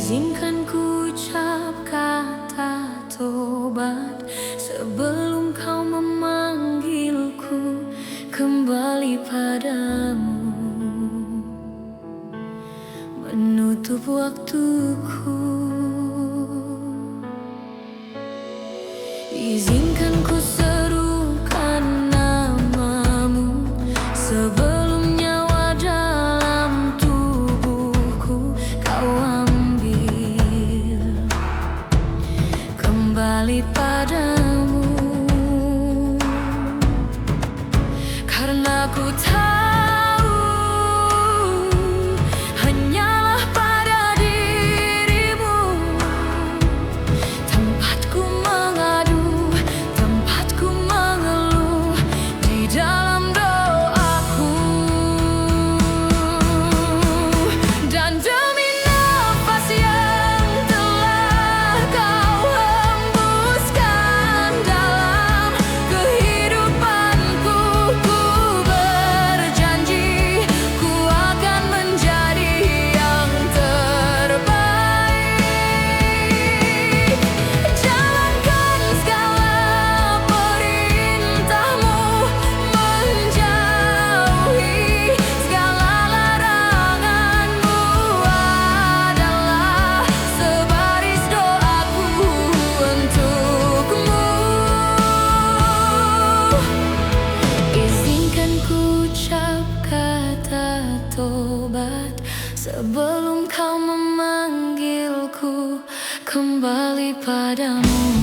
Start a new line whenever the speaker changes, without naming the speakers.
Izinkan ku ucap kata tobat sebelum kau memanggilku kembali padamu, menutup waktuku. Izinkan ku serukan namamu sebelum nyawa dalam tubuhku kau ambil kembali padamu, karena ku tahu hanyalah pada dirimu tempatku mengadu, tempatku mengeluh di dalam doaku. Dan demi nafas yang telah kau hembuskan dalam kehidupanku, ku berjanji ku akan menjadi yang terbaik. Jalankan segala perintahmu, menjauhi segala laranganmu adalah sebaris doaku untukmu. Izinkan ku ucap kata tobat sebelum kau memanggilku kembali padamu.